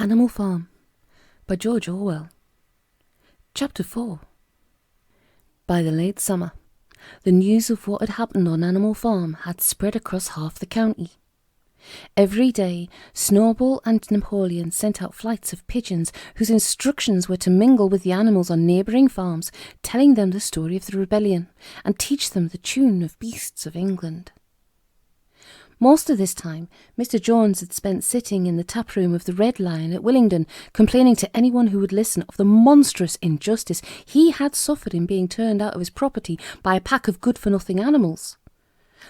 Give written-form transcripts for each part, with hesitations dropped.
Animal Farm by George Orwell. Chapter 4. By the late summer, the news of what had happened on Animal Farm had spread across half the county. Every day, Snowball and Napoleon sent out flights of pigeons whose instructions were to mingle with the animals on neighbouring farms, telling them the story of the rebellion and teach them the tune of beasts of England. Most of this time, Mr. Jones had spent sitting in the taproom of the Red Lion at Willingdon, complaining to anyone who would listen of the monstrous injustice he had suffered in being turned out of his property by a pack of good-for-nothing animals.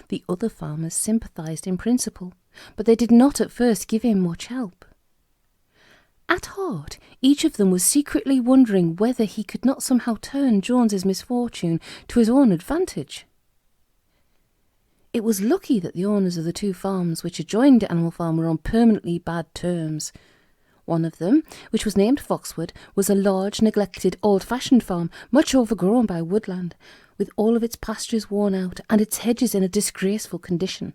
The other farmers sympathised in principle, but they did not at first give him much help. At heart, each of them was secretly wondering whether he could not somehow turn Jones's misfortune to his own advantage. It was lucky that the owners of the two farms which adjoined Animal Farm were on permanently bad terms. One of them, which was named Foxwood, was a large, neglected, old-fashioned farm, much overgrown by woodland, with all of its pastures worn out and its hedges in a disgraceful condition.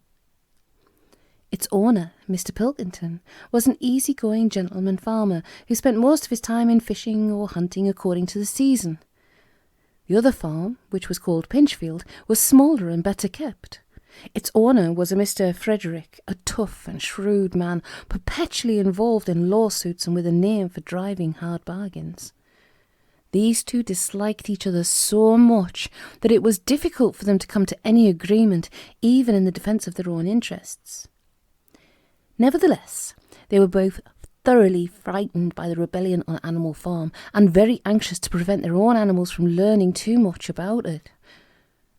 Its owner, Mr. Pilkington, was an easy-going gentleman farmer who spent most of his time in fishing or hunting according to the season. The other farm, which was called Pinchfield, was smaller and better kept. Its owner was a Mr. Frederick, a tough and shrewd man, perpetually involved in lawsuits and with a name for driving hard bargains. These two disliked each other so much that it was difficult for them to come to any agreement, even in the defence of their own interests. Nevertheless, they were both thoroughly frightened by the rebellion on Animal Farm and very anxious to prevent their own animals from learning too much about it.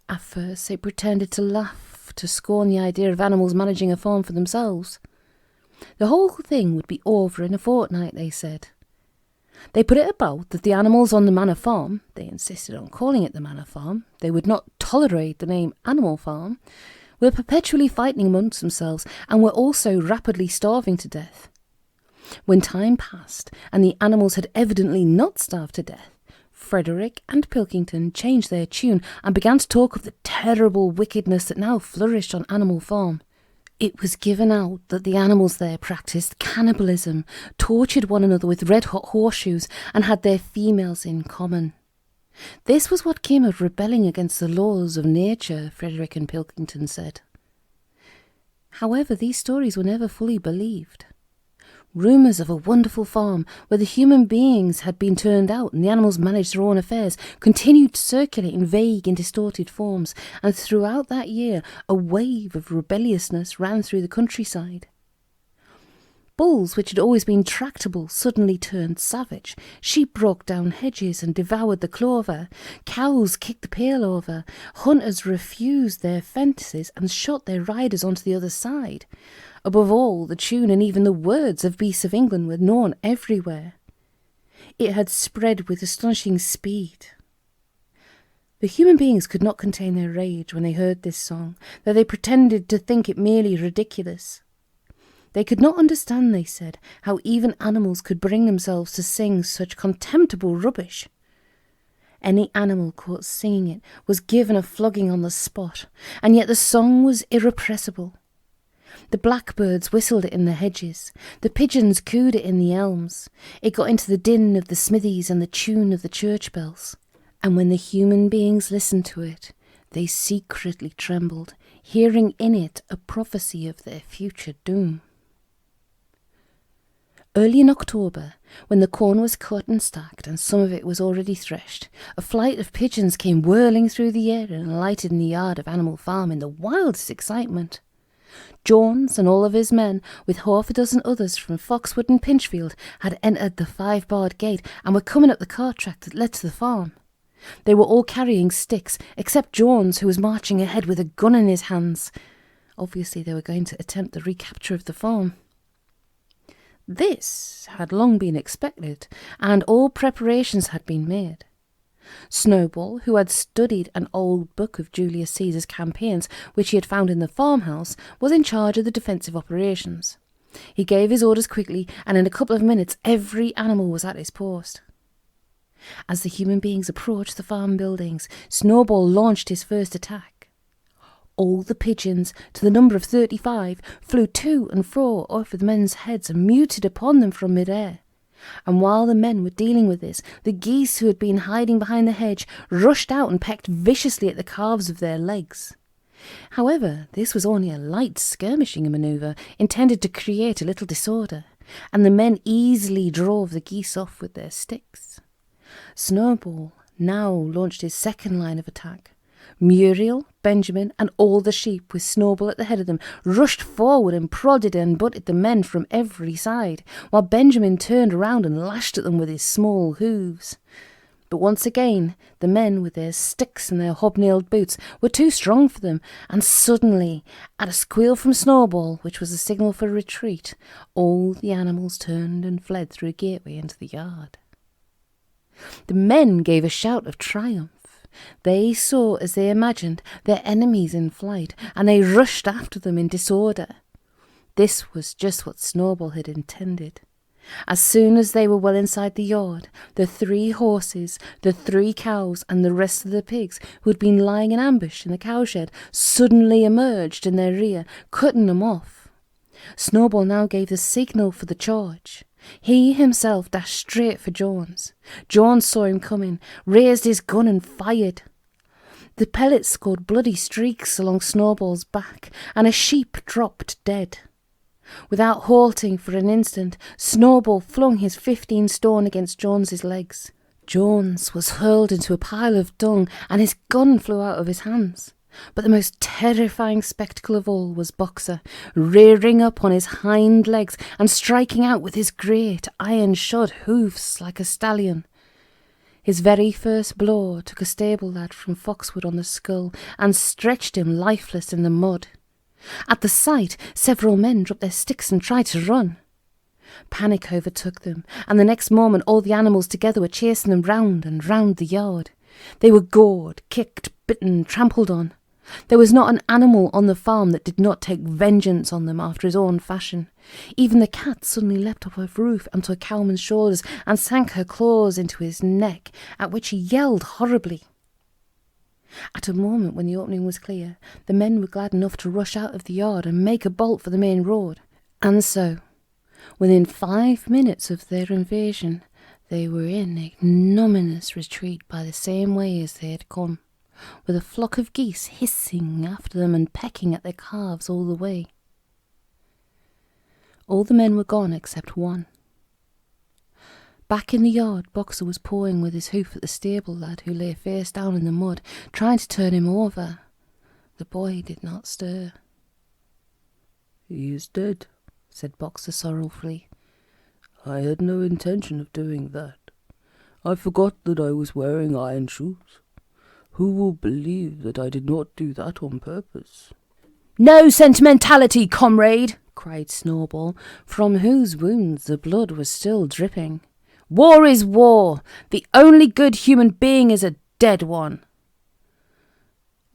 At first they pretended to laugh, to scorn the idea of animals managing a farm for themselves. The whole thing would be over in a fortnight, they said. They put it about that the animals on the Manor Farm, they insisted on calling it the Manor Farm, they would not tolerate the name Animal Farm, were perpetually fighting amongst themselves and were also rapidly starving to death. When time passed and the animals had evidently not starved to death, Frederick and Pilkington changed their tune and began to talk of the terrible wickedness that now flourished on Animal Farm. It was given out that the animals there practised cannibalism, tortured one another with red-hot horseshoes, and had their females in common. This was what came of rebelling against the laws of nature, Frederick and Pilkington said. However, these stories were never fully believed. Rumours of a wonderful farm where the human beings had been turned out and the animals managed their own affairs continued to circulate in vague and distorted forms, and throughout that year a wave of rebelliousness ran through the countryside. Bulls, which had always been tractable, suddenly turned savage. Sheep broke down hedges and devoured the clover. Cows kicked the pail over. Hunters refused their fences and shot their riders onto the other side. Above all, the tune and even the words of Beasts of England were known everywhere. It had spread with astonishing speed. The human beings could not contain their rage when they heard this song, though they pretended to think it merely ridiculous. They could not understand, they said, how even animals could bring themselves to sing such contemptible rubbish. Any animal caught singing it was given a flogging on the spot, and yet the song was irrepressible. The blackbirds whistled it in the hedges, the pigeons cooed it in the elms, it got into the din of the smithies and the tune of the church bells, and when the human beings listened to it, they secretly trembled, hearing in it a prophecy of their future doom. Early in October, when the corn was cut and stacked and some of it was already threshed, a flight of pigeons came whirling through the air and alighted in the yard of Animal Farm in the wildest excitement. Jones and all of his men, with half a dozen others from Foxwood and Pinchfield, had entered the 5-barred gate and were coming up the cart track that led to the farm. They were all carrying sticks, except Jones, who was marching ahead with a gun in his hands. Obviously they were going to attempt the recapture of the farm. This had long been expected, and all preparations had been made. Snowball, who had studied an old book of Julius Caesar's campaigns which he had found in the farmhouse, was in charge of the defensive operations. He gave his orders quickly, and in a couple of minutes every animal was at his post. As the human beings approached the farm buildings, Snowball launched his first attack. All the pigeons, to the number of 35, flew to and fro over the men's heads and muted upon them from mid-air. And while the men were dealing with this, the geese who had been hiding behind the hedge rushed out and pecked viciously at the calves of their legs. However, this was only a light skirmishing manoeuvre intended to create a little disorder, and the men easily drove the geese off with their sticks. Snowball now launched his second line of attack. Muriel, Benjamin, and all the sheep, with Snowball at the head of them, rushed forward and prodded and butted the men from every side, while Benjamin turned around and lashed at them with his small hooves. But once again, the men, with their sticks and their hobnailed boots, were too strong for them, and suddenly, at a squeal from Snowball, which was a signal for retreat, all the animals turned and fled through a gateway into the yard. The men gave a shout of triumph. They saw, as they imagined, their enemies in flight, and they rushed after them in disorder. This was just what Snowball had intended. As soon as they were well inside the yard, the 3 horses, the 3 cows, and the rest of the pigs, who had been lying in ambush in the cowshed, suddenly emerged in their rear, cutting them off. Snowball now gave the signal for the charge. He himself dashed straight for Jones. Jones saw him coming, raised his gun and fired. The pellets scored bloody streaks along Snowball's back, and a sheep dropped dead. Without halting for an instant, Snowball flung his 15 stone against Jones's legs. Jones was hurled into a pile of dung, and his gun flew out of his hands. But the most terrifying spectacle of all was Boxer, rearing up on his hind legs and striking out with his great iron-shod hoofs like a stallion. His very first blow took a stable lad from Foxwood on the skull and stretched him lifeless in the mud. At the sight, several men dropped their sticks and tried to run. Panic overtook them, and the next moment all the animals together were chasing them round and round the yard. They were gored, kicked, bitten, trampled on. There was not an animal on the farm that did not take vengeance on them after his own fashion. Even the cat suddenly leapt off her roof onto a cowman's shoulders and sank her claws into his neck, at which he yelled horribly. At a moment when the opening was clear, the men were glad enough to rush out of the yard and make a bolt for the main road. And so, within 5 minutes of their invasion, they were in ignominious retreat by the same way as they had come, with a flock of geese hissing after them and pecking at their calves all the way. All the men were gone except one. Back in the yard, Boxer was pawing with his hoof at the stable lad who lay face down in the mud, trying to turn him over. The boy did not stir. "He is dead," said Boxer sorrowfully. "I had no intention of doing that. I forgot that I was wearing iron shoes. Who will believe that I did not do that on purpose?" "No sentimentality, comrade!" cried Snowball, from whose wounds the blood was still dripping. "War is war. The only good human being is a dead one."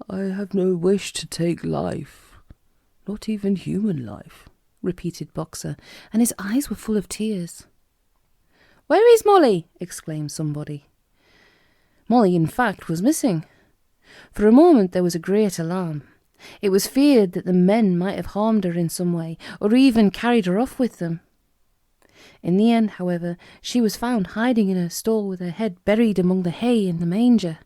"I have no wish to take life, not even human life," repeated Boxer, and his eyes were full of tears. "Where is Molly?" exclaimed somebody. Molly, in fact, was missing. For a moment there was a great alarm. It was feared that the men might have harmed her in some way, or even carried her off with them. In the end, however, she was found hiding in her stall with her head buried among the hay in the manger.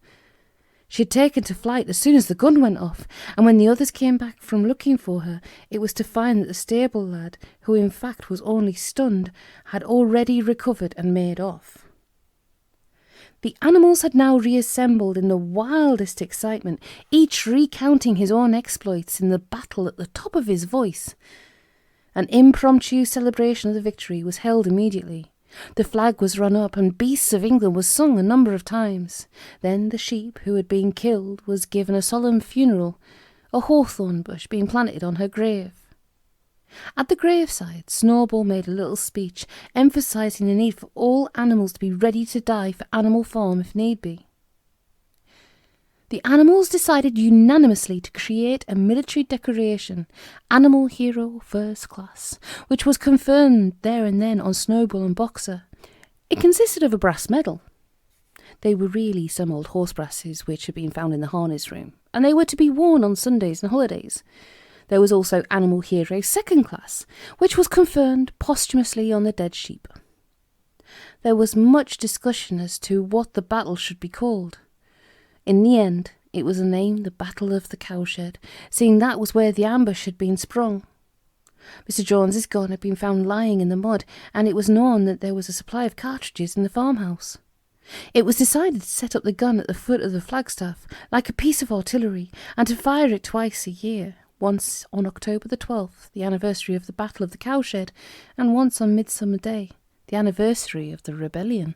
She had taken to flight as soon as the gun went off, and when the others came back from looking for her, it was to find that the stable lad, who in fact was only stunned, had already recovered and made off. The animals had now reassembled in the wildest excitement, each recounting his own exploits in the battle at the top of his voice. An impromptu celebration of the victory was held immediately. The flag was run up, and Beasts of England was sung a number of times. Then the sheep who had been killed was given a solemn funeral, a hawthorn bush being planted on her grave. At the graveside, Snowball made a little speech, emphasising the need for all animals to be ready to die for Animal Farm if need be. The animals decided unanimously to create a military decoration, Animal Hero First Class, which was confirmed there and then on Snowball and Boxer. It consisted of a brass medal. They were really some old horse brasses which had been found in the harness room, and they were to be worn on Sundays and holidays. There was also Animal Hero Second Class, which was conferred posthumously on the dead sheep. There was much discussion as to what the battle should be called. In the end, it was named the Battle of the Cowshed, seeing that was where the ambush had been sprung. Mr. Jones's gun had been found lying in the mud, and it was known that there was a supply of cartridges in the farmhouse. It was decided to set up the gun at the foot of the flagstaff, like a piece of artillery, and to fire it twice a year, once on October the 12th, the anniversary of the Battle of the Cowshed, and once on Midsummer Day, the anniversary of the rebellion.